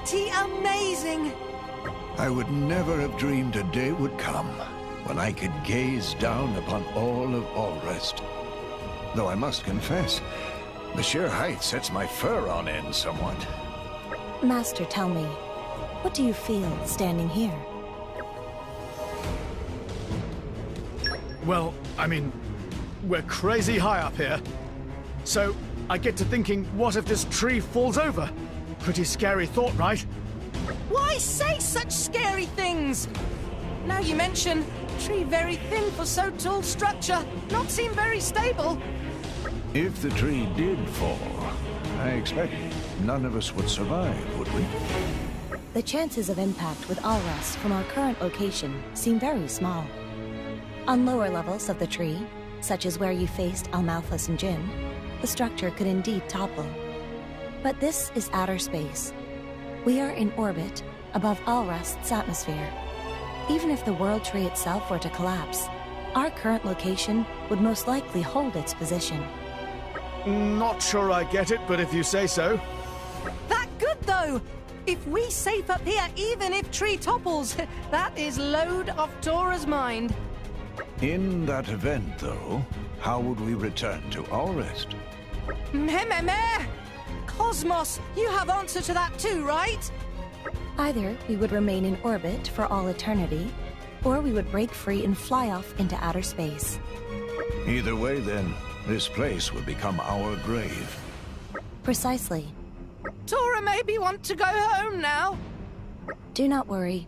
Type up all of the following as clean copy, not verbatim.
Pretty amazing! I would never have dreamed a day would come when I could gaze down upon all of Alrest. Though I must confess, the sheer height sets my fur on end somewhat. Master, tell me, what do you feel standing here? Well, I mean, we're crazy high up here. So, I get to thinking, what if this tree falls over? Pretty scary thought, right? Why say such scary things? Now you mention, tree very thin for so tall structure, not seem very stable. If the tree did fall, I expect none of us would survive, would we? The chances of impact with Alrest from our current location seem very small. On lower levels of the tree, such as where you faced Almalthus and Jin, the structure could indeed topple. But this is outer space. We are in orbit above Alrest's atmosphere. Even if the World Tree itself were to collapse, our current location would most likely hold its position. Not sure I get it, but if you say so. That good though! If we safe up here even if tree topples, that is load off Tora's mind. In that event, though, how would we return to Alrest? Meh. KOS-MOS, you have answer to that too, right? Either we would remain in orbit for all eternity, or we would break free and fly off into outer space. Either way, then, this place would become our grave. Precisely. Tora maybe want to go home now. Do not worry.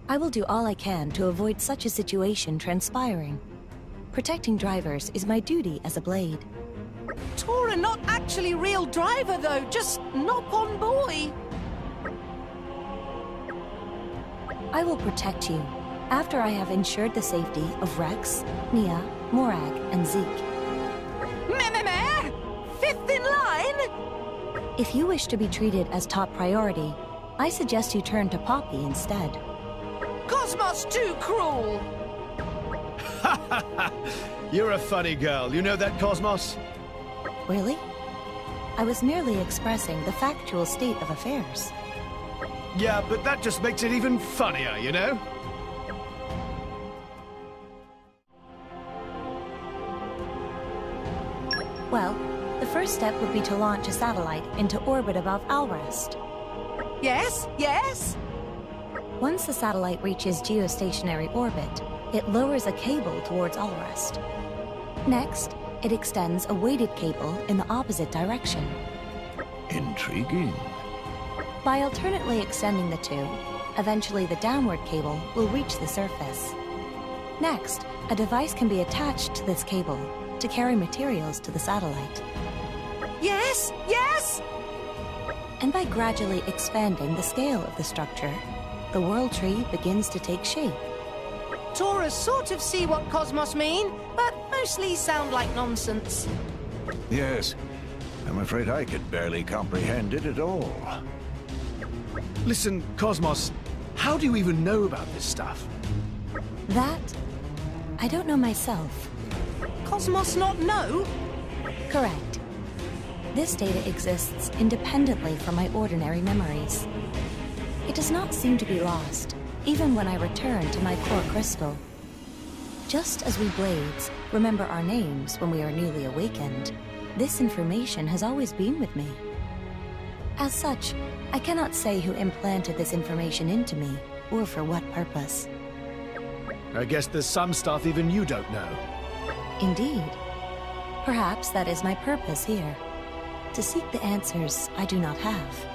I will do all I can to avoid such a situation transpiring. Protecting drivers is my duty as a blade. Tora not actually real driver though, just knock-on boy. I will protect you after I have ensured the safety of Rex, Nia, Morag, and Zeke. Meh. Fifth in line? If you wish to be treated as top priority, I suggest you turn to Poppy instead. KOS-MOS too cruel. You're a funny girl, you know that, KOS-MOS? Really? I was merely expressing the factual state of affairs. Yeah, but that just makes it even funnier, you know? Well, the first step would be to launch a satellite into orbit above Alrest. Yes? Once the satellite reaches geostationary orbit, it lowers a cable towards Alrest. Next, it extends a weighted cable in the opposite direction. Intriguing. By alternately extending the two, eventually the downward cable will reach the surface. Next, a device can be attached to this cable to carry materials to the satellite. Yes? And by gradually expanding the scale of the structure, the World Tree begins to take shape. Tora sort of see what KOS-MOS mean, but mostly sound like nonsense. Yes, I'm afraid I could barely comprehend it at all. Listen, KOS-MOS, how do you even know about this stuff? That, I don't know myself. KOS-MOS not know? Correct. This data exists independently from my ordinary memories. It does not seem to be lost, even when I return to my core crystal. Just as we Blades remember our names when we are newly awakened, this information has always been with me. As such, I cannot say who implanted this information into me, or for what purpose. I guess there's some stuff even you don't know. Indeed. Perhaps that is my purpose here. To seek the answers I do not have.